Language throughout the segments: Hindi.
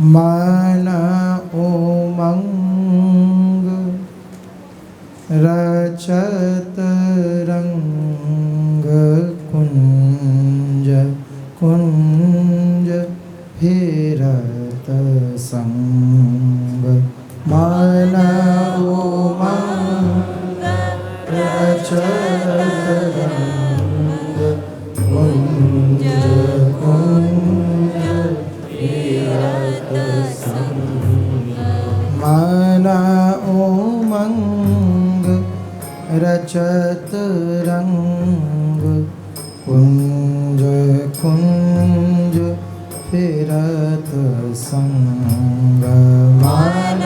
मन उमंग रचत रंग कुंज कुंज फिरत संग। मन उमंग रचत रंग कुंज कुंज फिरत संग। मन उमंग रचत रंग कुंज कुंज फिरत संग। मन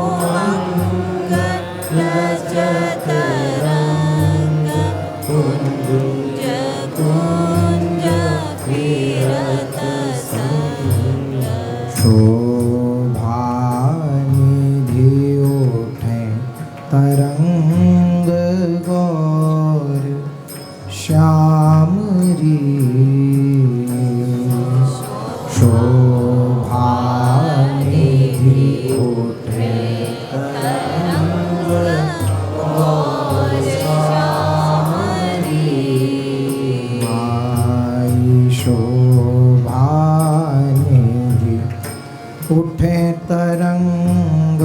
उमंग रचत रंग कुंज कुंज फिरत संग। शोभा निधि उठे तरंग गौर श्याम री। शोभा निधि उठे तरंग गौर श्याम री। माई शोभा निधि उठे तरंग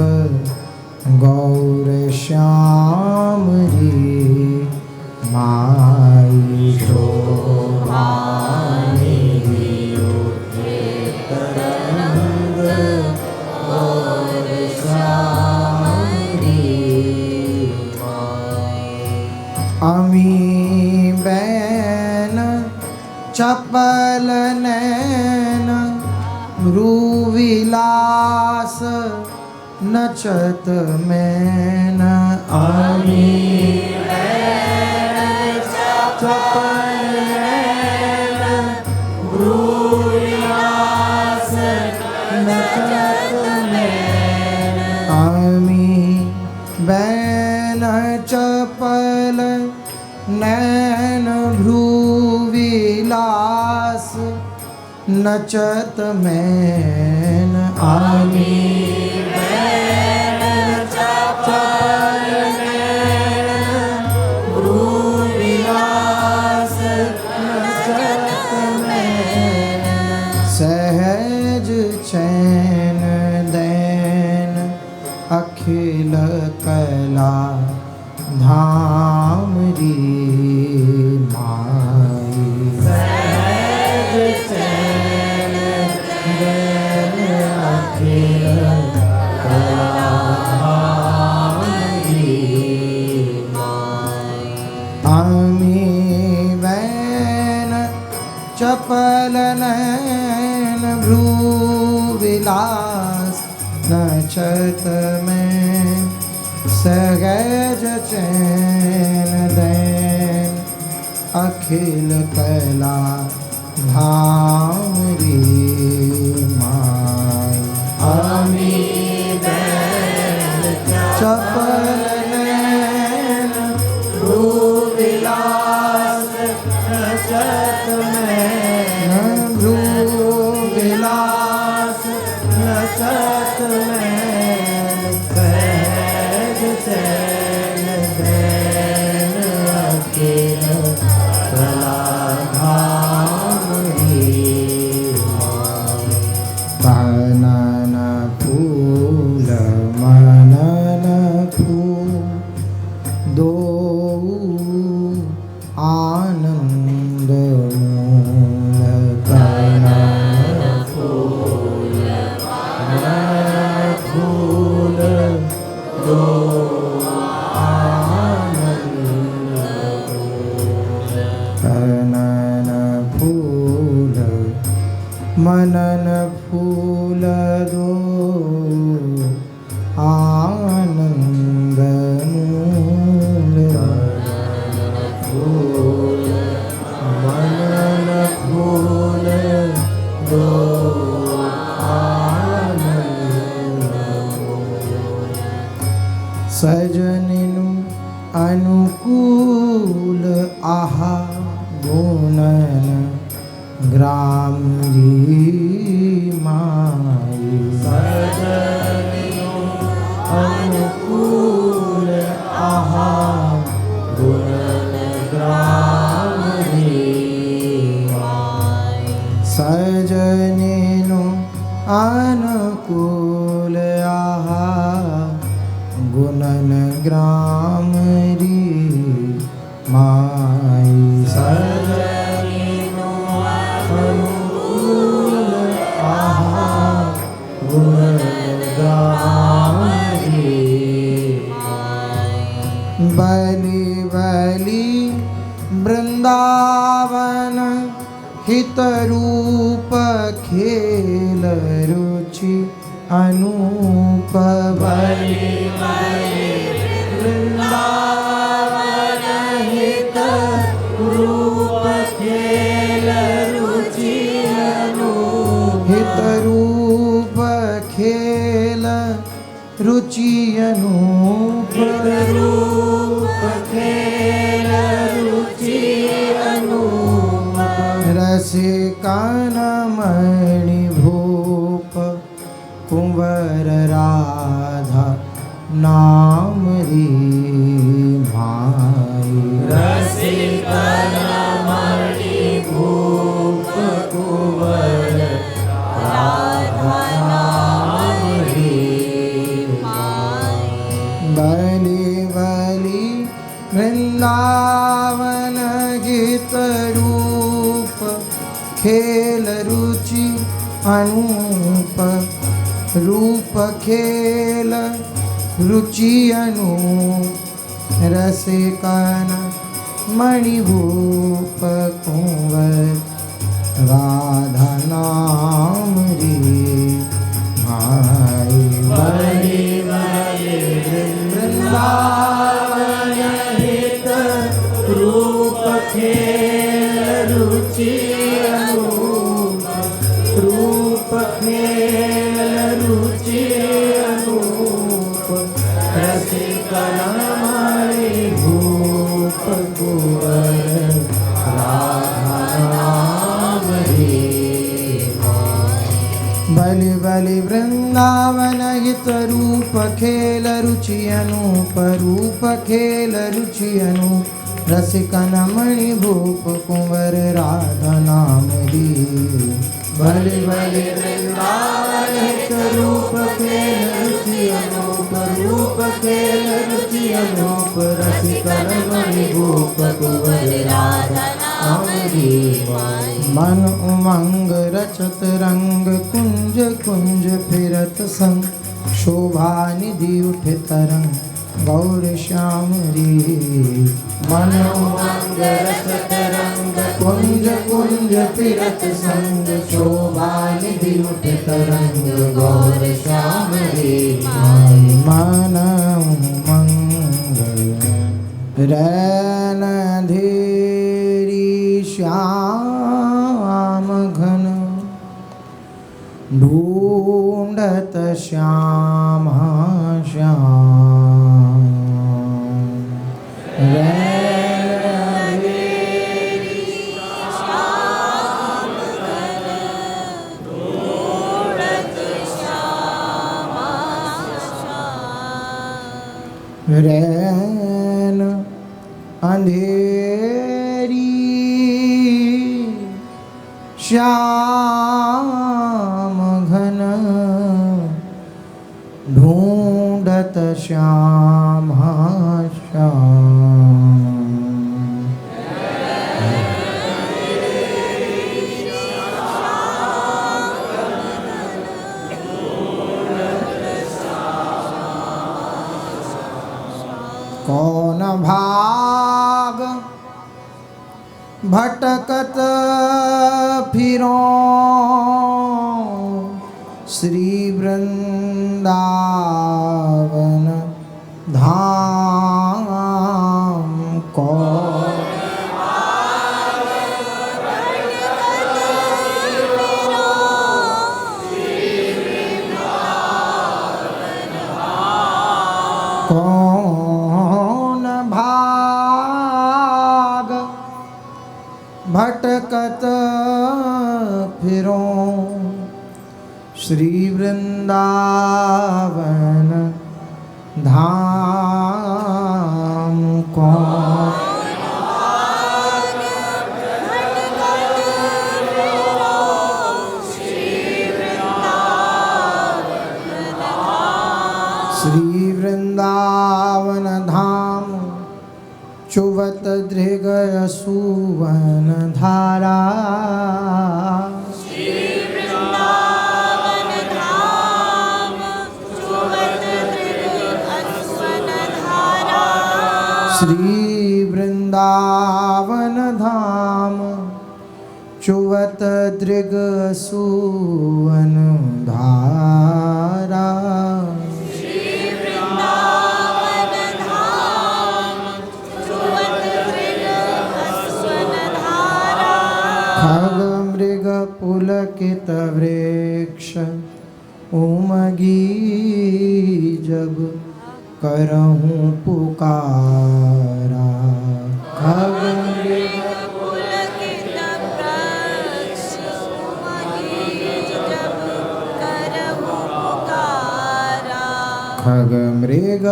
गौर श्याम री। माई शोभा निधि उठे तरंग गौर श्याम री। अमी बैन चपल नैन भ्रूविलास नचत मैन। अमी बैन चपल नैन भ्रूविलास नचत मैन। अमी बैन चपल नैन भ्रूविलास नचत मैन। अमी बैन चपल नैन भ्रूविलास नचत मैन। सहज चैन दैन अखिल कला धाम री। माई सहज चैन दैन अखिल कला धाम री। अमी बैन चपल नैन भ्रूविलास नचत मैन। सहज चैन दैन अखिल कला धाम री। माई अमी बैन चपल नैन भ्रूविलास नचत मैन। भ्रूविलास नचत मैन। सहज चैन दैन अखिल कला धाम री। कानन फूल मनन फूल दो आनंद मूल। कानन फूल मनन फूल दो आनंद मूल। कानन फूल मनन फूल दो आनंद मूल। कानन फूल मनन फूल दो आनंद मूल। सजनिनु अनुकूल आहा गुणन ग्राम री माई। सजनियों अनुकूल आहार गुणन ग्राम रे सजनियों अनुकूल आहार गुणन ग्राम री माई सजनियों अनुकूल आहार गुणन ग्राम री बलि बलि वृंदावन हित रूप खेल रुचि अनूप बलि बलि वृंदावन हित रूप खेल रुचि अनूप हित रूप खेल रुचि अनूप रूप खेल रुचि अनूप रसिकन मणि भूप कुंवर राधा नाम री माई रसिकन मणि भूप कुंवर राधा नाम री बलि बलि वृंदावन गीत रूप खेल रुचि अनूप रूप खेल रुचि अनूप रसिकन मणिभूप कुंवर राधा नाम रे भाई बलि बलि वृंदावन हित रूप खेल रुचि अनूप रूप खेल रुचि अनूप रसिकन मणिभूप कुंवर राधा नाम रे बलि बलि वृंदावन हित रूप खेल रुचि अनूप रूप खेल रुचि अनूप रसिकन मणिभूप कुंवर राधा नाम रे बलि बलि वृंदावन हित रूप खेल रुचि अनूप रूप खेल रुचि अनूप रसिकन मणिभूप कुंवर राधा नाम रे मन उमंग रचत रंग कुंज कुंज फिरत संग शोभा निधि उठे तरंग गौर श्याम रे मन उमंग रचत रंग कुंज कुंज फिरत संग शोभा निधि उठे तरंग गौर श्याम रे मन उमंग रैन धेरी श्याम घन ढूंढत श्याम श्याम रैन धेरी श्याम घन ढूंढत श्याम श्याम रैन अंधेरी श्याम घन ढूंढत श्याम श्याम कौन भाग भटकत फिरो श्री वृंदावन धाम को कौन भाग भटकत फिरो श्री वृंदावन धाम कौन श्री वृंदावन धाम चुवत दृगय सुवन धारा श्री वृंदावन धाम चुवत दृग धारा श्री वृंदावन धाम चुवत दृग सुवन धारा खग मृग पुलकित वृक्ष उमगी जब करहूँ पुकारा खग मृग पुलकित वृक्ष उमगी जब करहूँ पुकारा खग मृग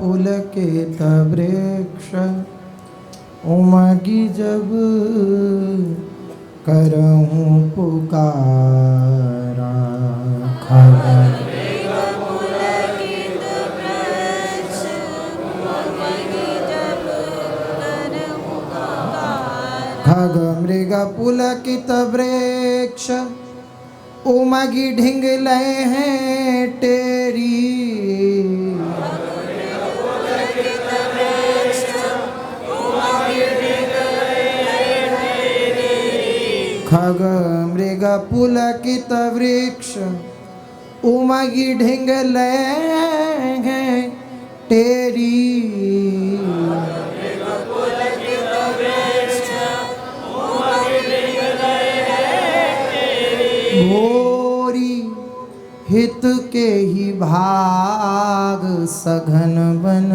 पुलकित वृक्ष उमगी जब करहूँ पुकारा खग मृग पुलकित वृक्ष उमगी जब करहूँ पुकारा खग मृग पुलकित वृक्ष उमगी ढिंगले हैं टेरी खग मृग पुलकित वृक्ष उमगी ढिंगले हैं टेरी भोरी हित के ही भाग सघन बन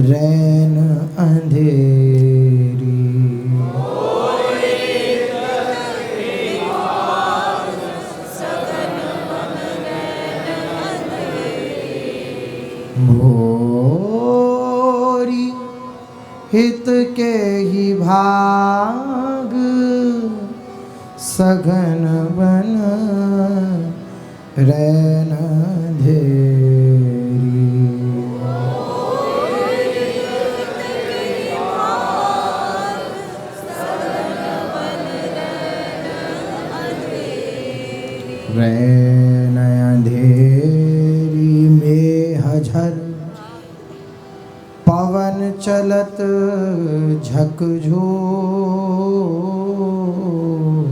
रैन अंधेरी भोरी हित के ही भाग सघन बन रैन अंधेरी रैन अंधेरी में हझर पवन चलत झकझोर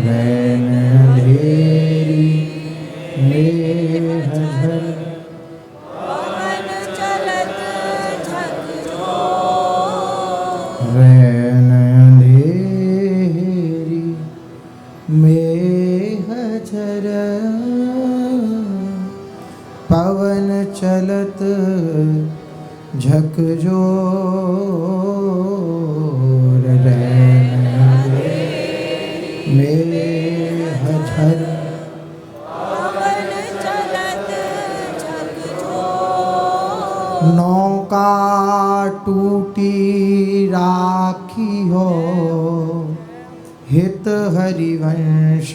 रैन अंधेरी में हझर पवन चलत झकझोर रैन अंधेरी में हझर पवन चलत झकझोर रैन अंधेरी में हझर पवन चलत झकझोर नौका टूटी राखी हो हित हरिवंश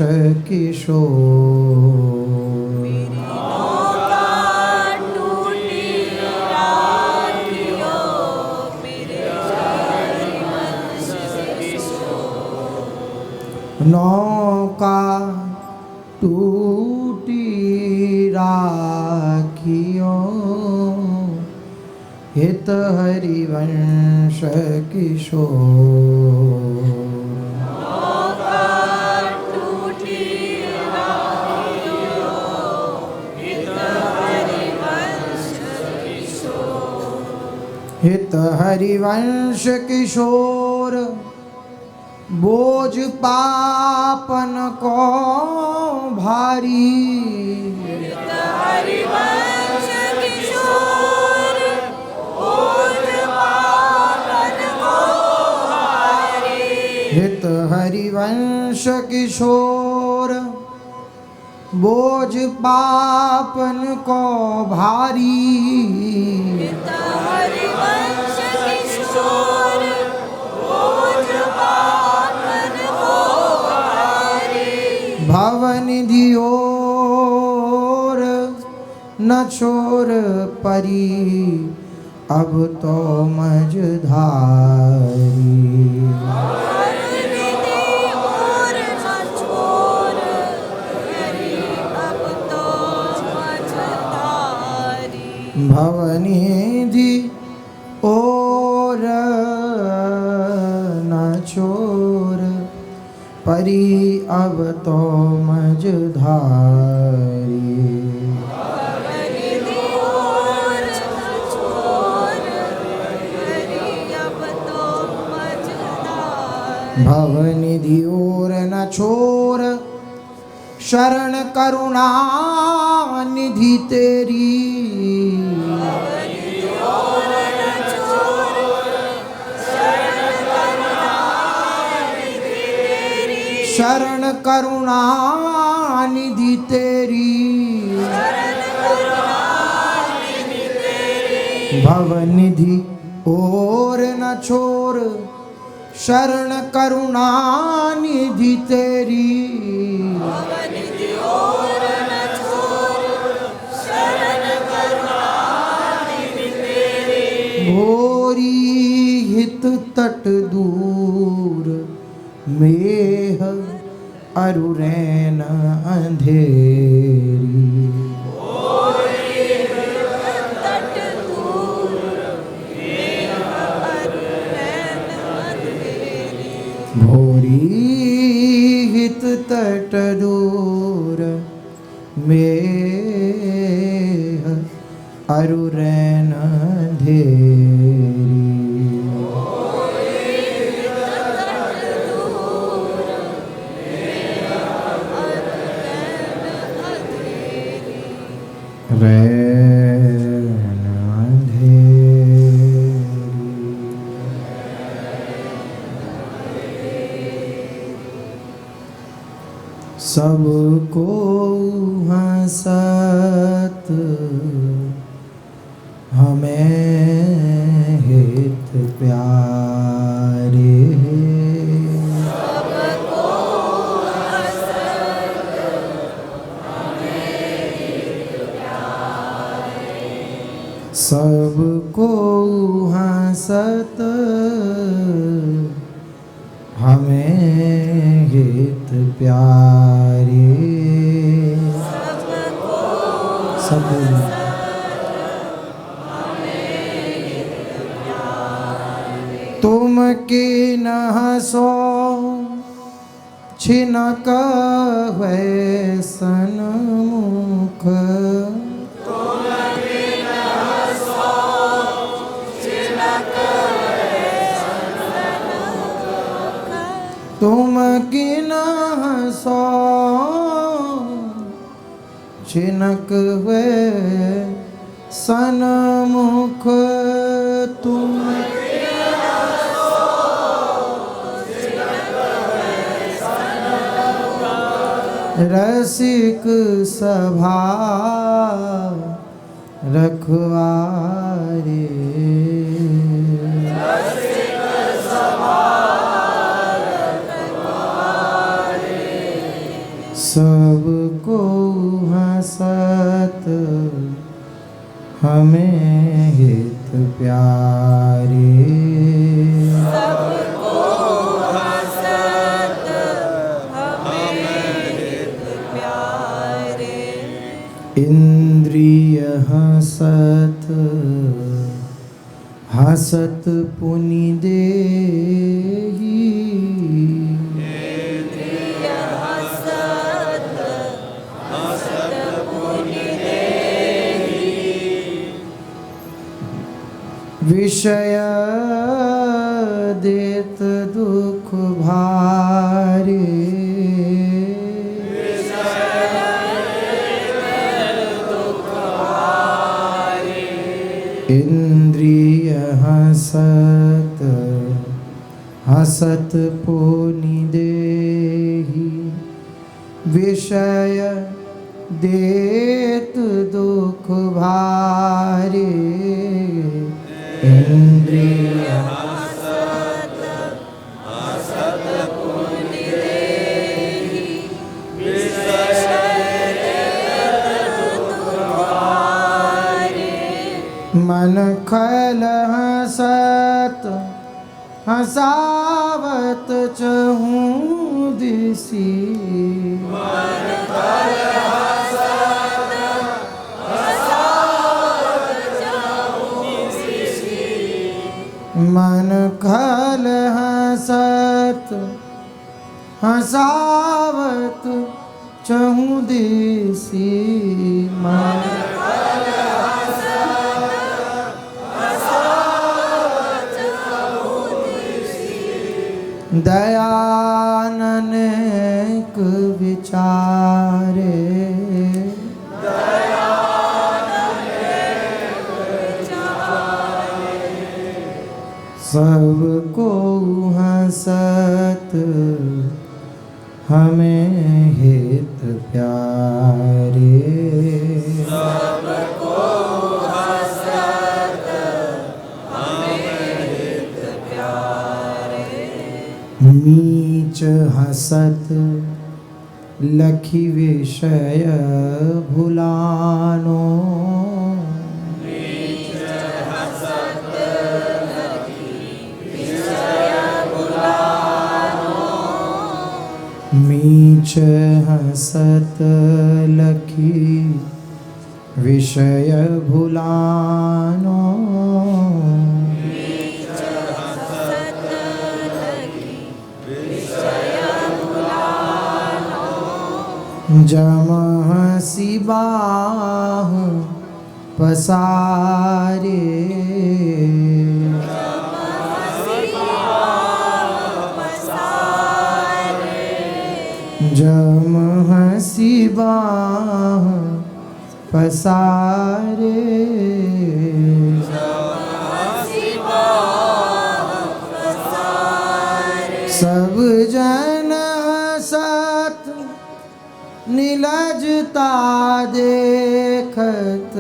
किशोर नौका टूटी राखियो हित हरिवंश किशोर हित हरिवंश किशोर बोझ पापन को भारी हरिवंश किशोर बोझ पावन को भारी हित हरिवंश किशोर बोझ पापन को भारी। पिता हरिवंश किशोर बोझ पापन को भारी। भवनिधि और न छोर परी अब तो मझधारी। भवनिधि और न छोर परी अब तो मझधारी। भवनिधि और न छोर शरण करुणा निधि तेरी। शरण करुणा निधि तेरी। भवनिधि और न छोर शरण करुणा निधि तेरी। भोरी हित तट दूर मेह अरुरैन अंधेरी। भोरी हित तट दूर मेह अरुरैन अंधेरी। रैन अंधेरी। सबको हंसत हमें हित प्यारे। सबको हंसत हमें हित प्यारे। सब तुम के न हंसो छिनक है सन्मुख। तुम की न हंसो छिनक हुए सन्मुख। तुम रसिक सभा रखवारे। सबको हंसत हमें हित प्यारे। सबको हंसत हमें हित प्यारे। इंद्रिय हंसत हंसत पुनि देहि। विषय देत दुख भारे। इंद्रिय हंसत हंसत पुनि देहि। विषय देत दुख भारी इंद्रिय मन खल हसत हसावत चहूँ दिसी मन खल हसत हसावत चहूँ दिसी मन दयाननेक विचारे सबको हंसत हमें हित प्यारे नीच हसत लखी विषय भुलानो मीच हसत लखी विषय भुलानो जम हसी बाह पसारे जम हसी बाह पसारे सब जन हसत नीलजता देखत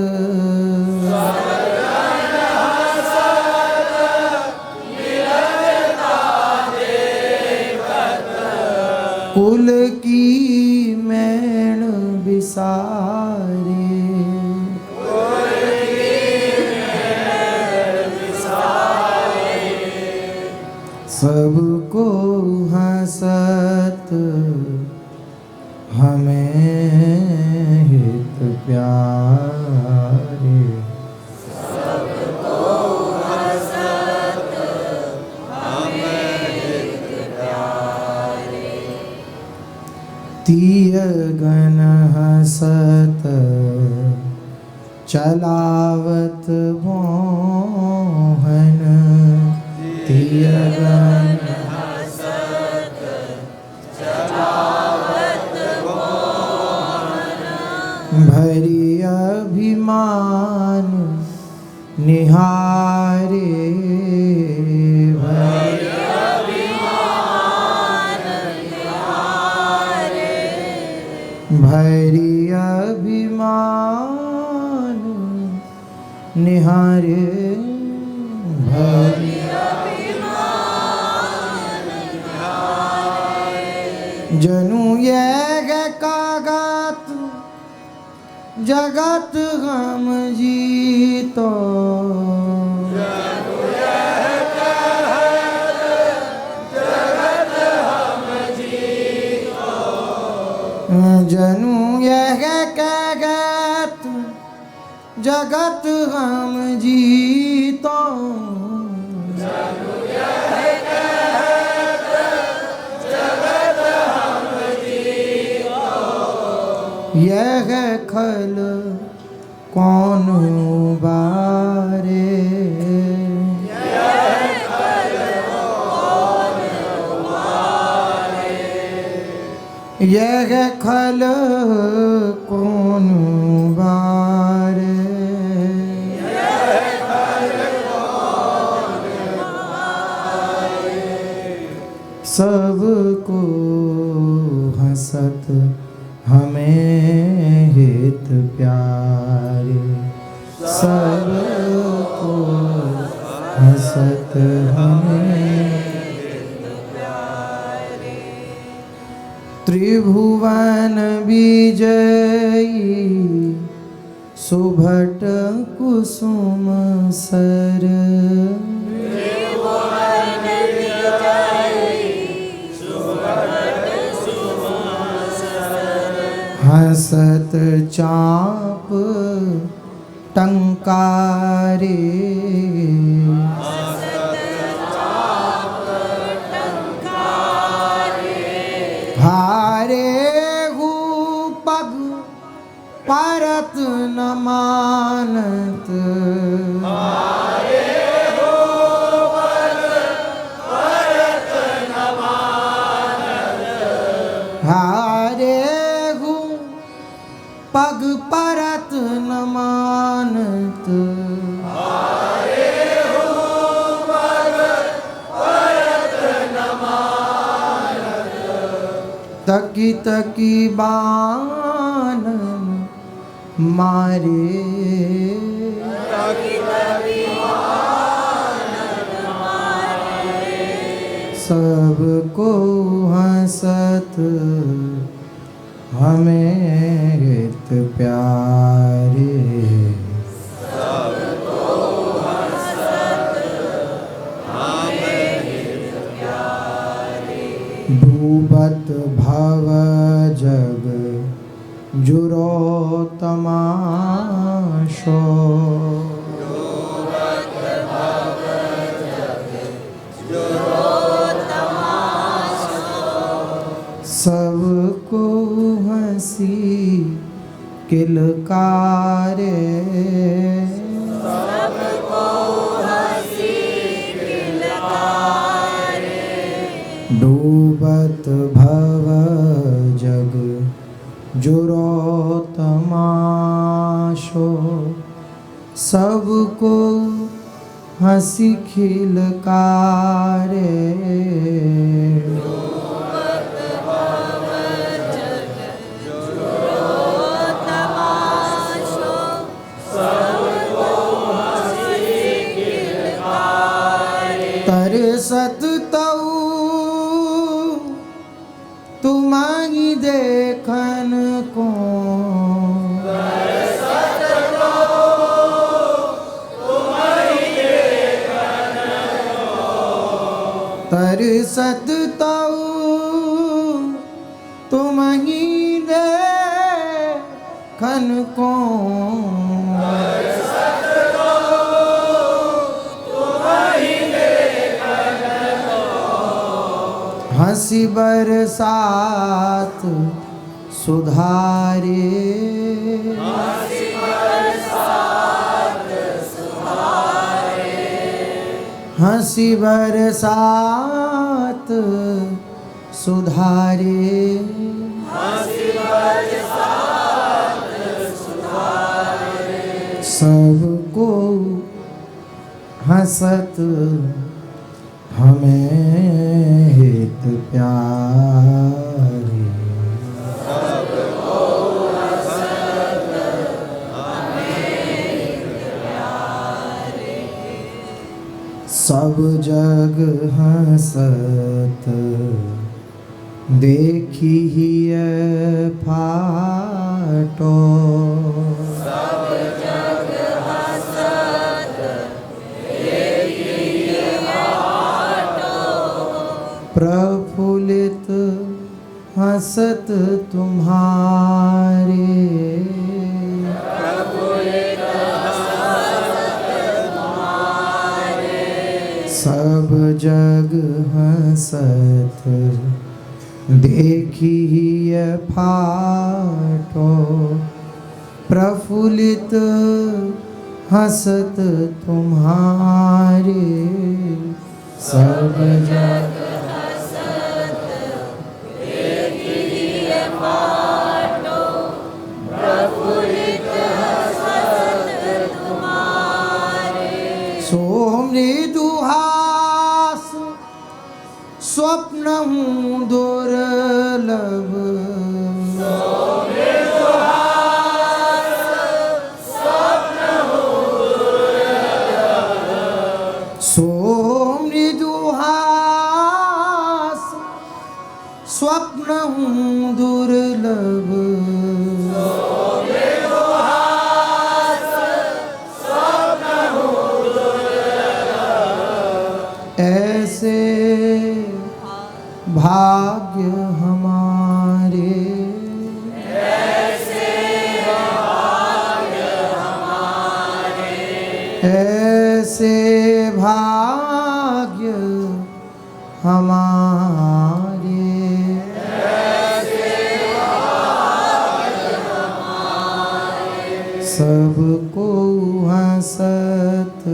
कुल की मैण बिसारे सबको हंसत हमें हित प्यारे सबको हंसत हमें हित प्यारे तीय गण हसत चलावत मोहन तीय गण भरी अभिमान निहारे भरी अभिमान निहारे भरी अभिमान निहारे भरी अभिमान निहारे जनु यह कागत जगत हम जीतो जनु यह कागत जगत हम जीतो यह खल कौन उबारे यह खल कौन उबारे सबको हंसत हमें प्यारे सबको हंसत हमें त्रिभुवन विजयी सुभट कुसुम सर हंसत चाप टंकारे हारे हु पग परत न मानत हारे हु पग परत न मानत तकी तकी बान मारे सबको हंसत हमें हित प्यारे भूपत भव जग जुरो तमाशो सबको हंसी किलकारे डूबत भव जग जुरो तमाशो सबको हंसी खिलकारे तरसत तऊ तुम्हारी देखन को तरसत तऊ तुम्हारी देखन को हंसी बरसात सुधारे हंसी बरसात सुधारे सबको हंसत हमें हित प्यारे सब जग हंसत देखी हिय फाटो प्रफुल्लित हंसत तुम्हारे सब जग हंसत देखी फाटो प्रफुल्लित हंसत तुम्हारे सब जग मृदुहास स्वप्न दुर्लभ ऐसे भाग्य हमारे, सबको हंसत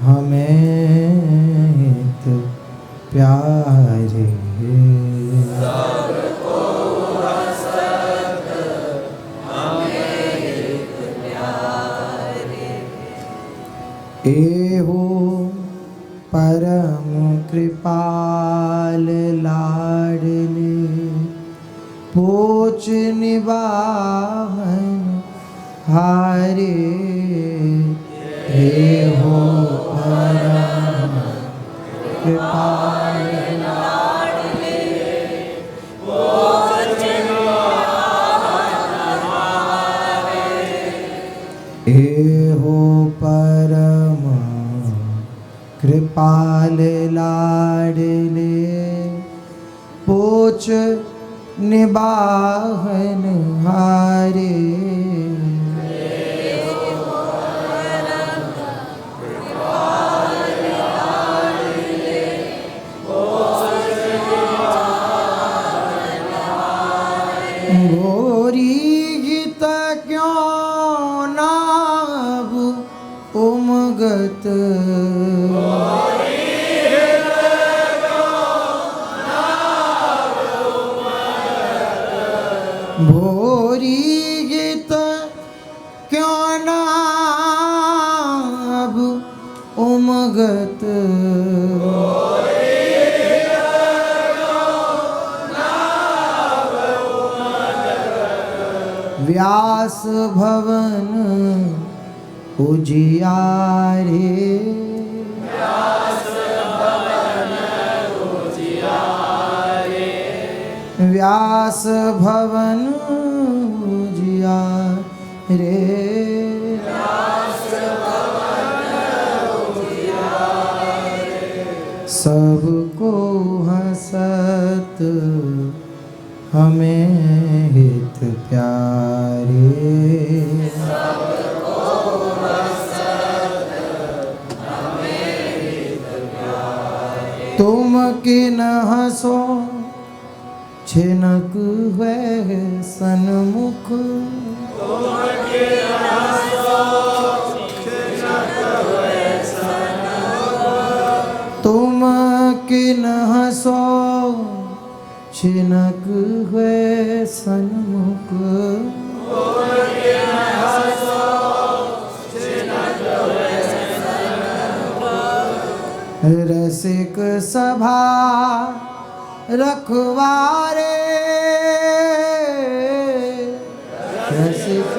हमें हित प्यारे। एहो परम कृपाल लाडले, पोच निवाहन हारे। एहो परम कृपाल लाडले, पोच निवाहन हारे। एहो परम कृपाल लाडले, पोच निबाहन हारे। गोरी गीत क्यों नाव उमगत, भोरी गीत क्यों नाव उमगत, व्यास भवन उजियारे। व्यास भवन उजियारे। सबको हंसत हमें हित प्यारे। तुम किन हंसो छिनक हुए सन्मुख, तुम किन हंसो छिनक हुए सन्मुख, रसिक सभा रखवारे। रसिक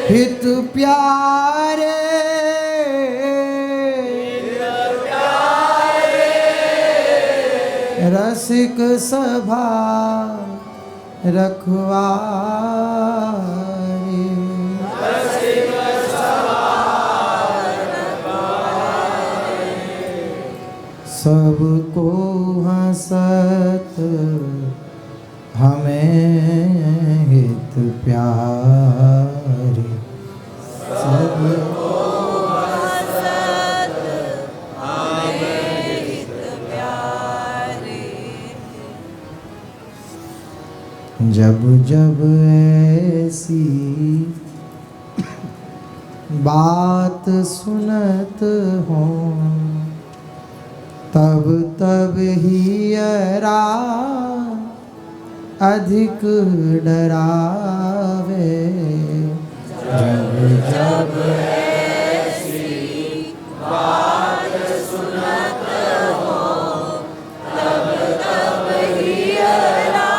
हित प्यारे। रसिक सभा रखवारे। सबको हंसत हमें हित प्यारे। सबको हंसत हमें हित प्यारे। जब जब ऐसी बात सुनत हो, तब तब हियरा अधिक डरावे। जब जब ऐसी बात सुनत हो, तब तब हियरा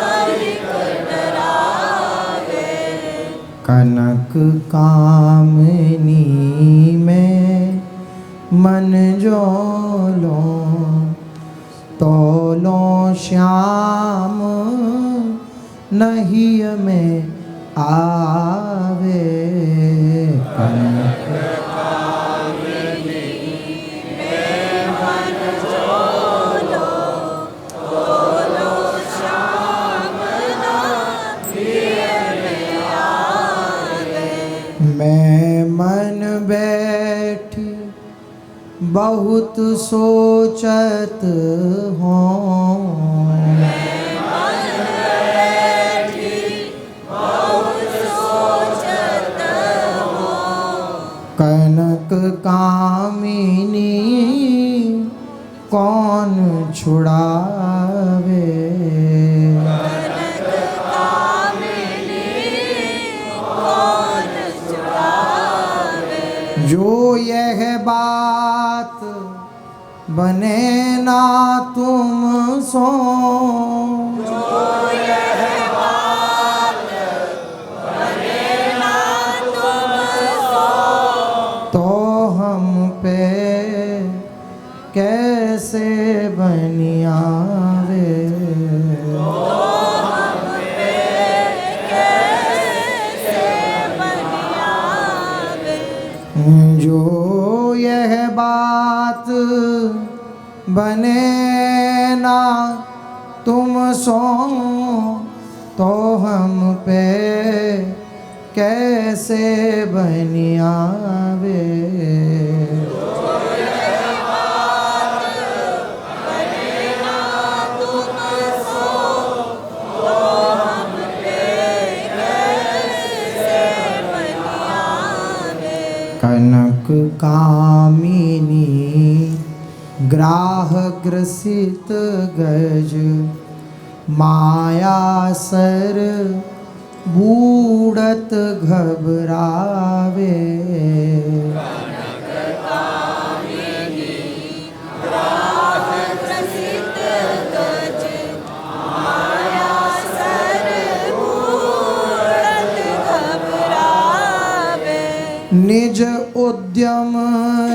अधिक डरावे। कनक कामनी में मन जो लो, तोलो श्याम नहीं में आवे। कनक कामिनी में मन जो लो, तोलो श्याम बहुत सोचत हो कनक कामिनी कौन छुड़ावे। जो यह बात बने ना तुम सो तो हम पे कैसे बनियावे। जो यह बात बने ना तुम सो तो हम पे कैसे बनियावे। कनक कामिनी ग्राह ग्रसित गज माया सर बूढ़त घबरावे। निज उद्यम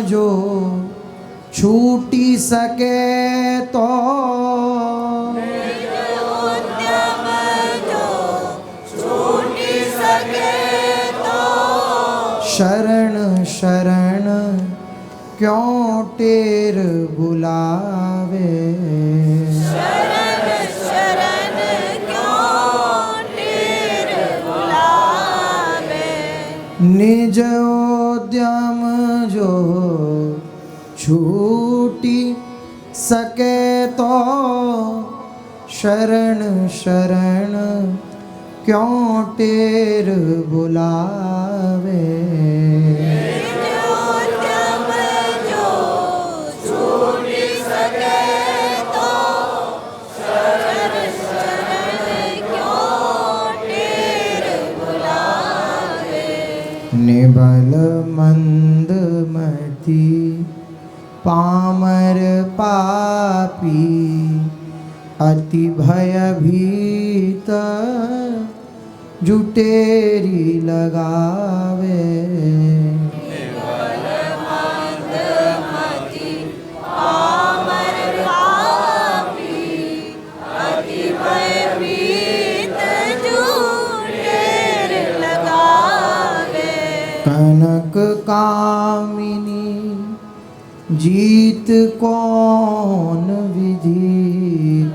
जो छूटी सके तो शरण शरण क्यों टेर बुलावे। निज उद्यम जो छूटी सके तो शरण शरण क्यों टेर बुलावे। निबल मंदमती पामर पापी अति भयभीत जुटेरी लगावे। कनक कामिनी जीत कौन विधि।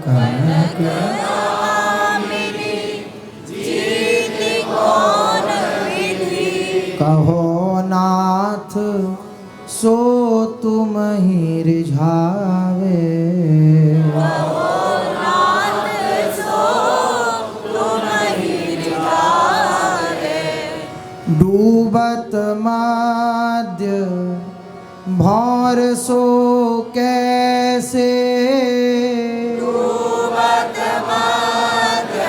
कनक कामिनी जीत कौन विधि। कहो नाथ सो तुम ही रिझावे। डूबत माद्य भौर सो कैसे। डूबत माद्य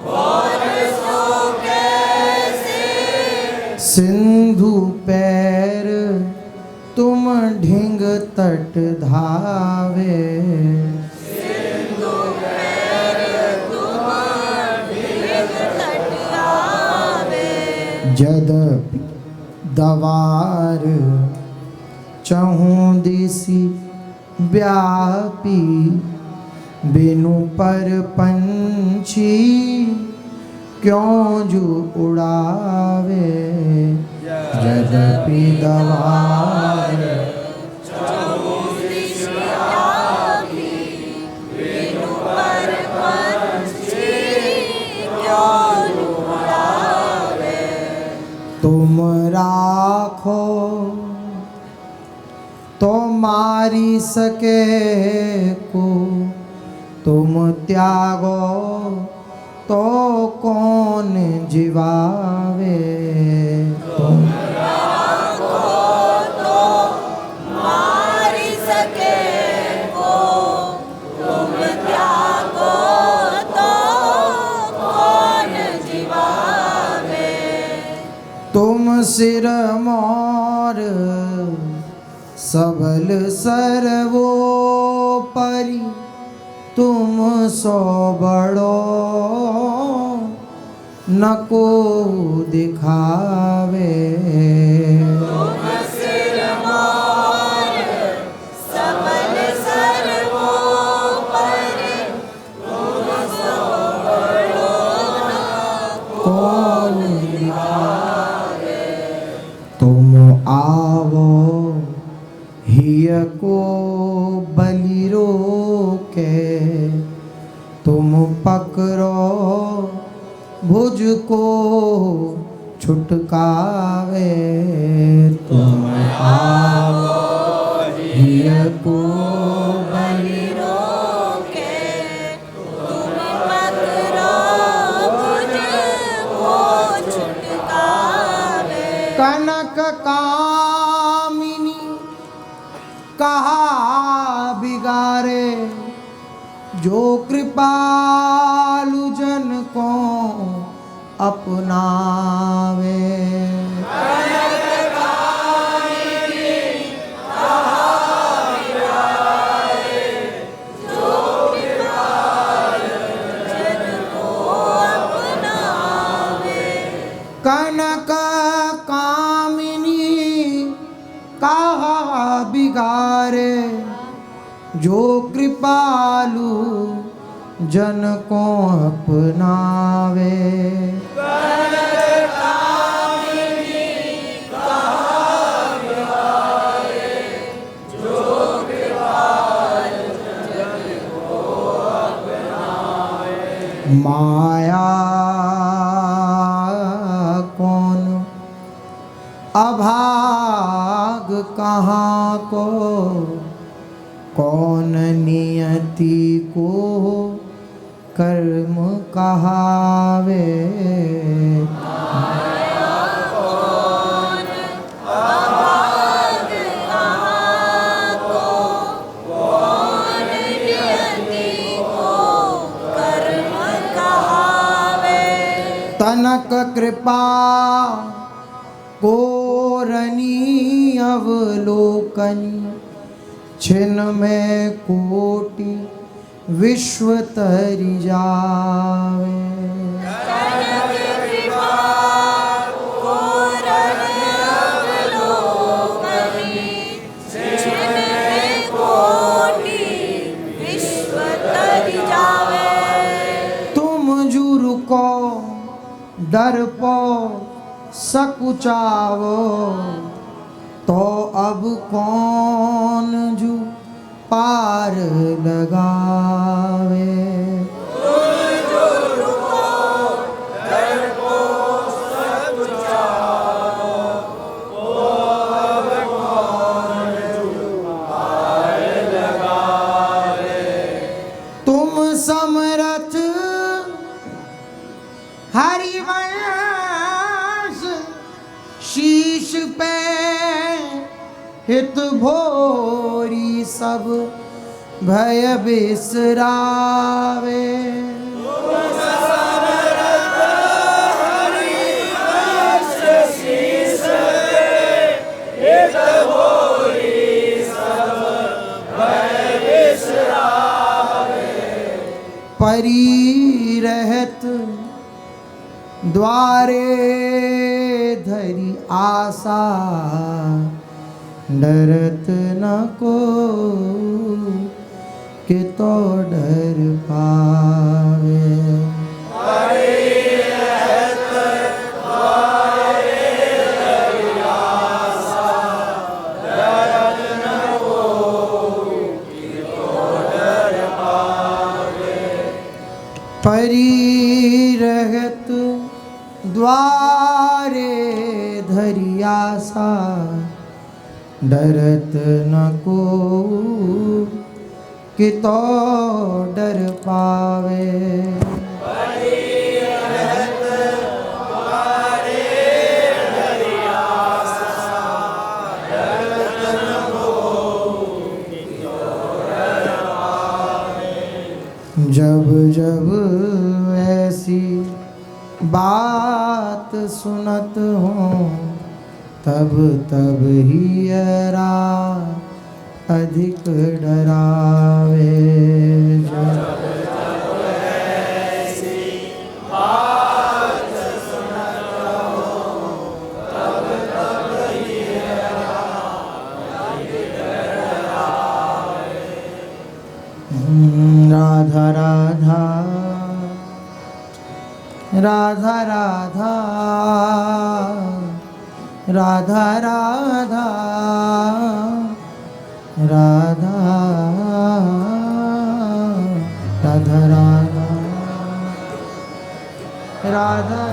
भौर सो कैसे। सिंधु पैर तुम ढिंग तट धावे। जदपि दवार चहूँ दिसि व्यापी बिनु पर पंछी क्यों जू उड़ावे। जदपि दवार तुम राखो तो मा मारी सके को तुम त्यागो तो कौन जीवावे। तुम मारी सके को तुम त्यागो तो कौन जीवावे। तुम सिर मोर सबल सर्वोपरि तुम सो बड़ो न को दिखावे। तुम सिर मोर सबल सर्वोपरि तुम सो बड़ो कौन दिखावे। तुम आवो हिय को बलि रोके तुम पकड़ो भुज को छुटकावे। तुम आओ हिय को बलि रोके तुम पकड़ो भुज को छुटकावे। कनक कामिनी कहा बिगारे जो कृपालु जन को अपनावे। कनक कामिनी कहा बिगारे जो कृपालु जन को अपनावे। माया कौन अभाग कहाँ को कौन नियति को कर्म कहावे। तनक कृपा कोरनी अवलोकनी छिन में कोटि विश्व तरि जावे। तुम जुरु को डर पो सकुचावो तो अब कौन जू पार लगावे। तुम समरथ हरिवंश शीश पे हित भोरी सब भय बिसरावे। परी रहत द्वारे धरी आशा डरत न को कि तो डर पावे। परी रहत द्वारे धरी आशा डरत न को कि तो डर पावे। जब जब ऐसी बात सुनत हूँ तब तब ही यरा अधिक डरावे। जब राधा राधा राधा राधा राधा राधा राधा राधा राधा राधा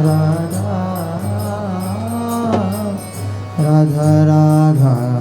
राधा राधा राधा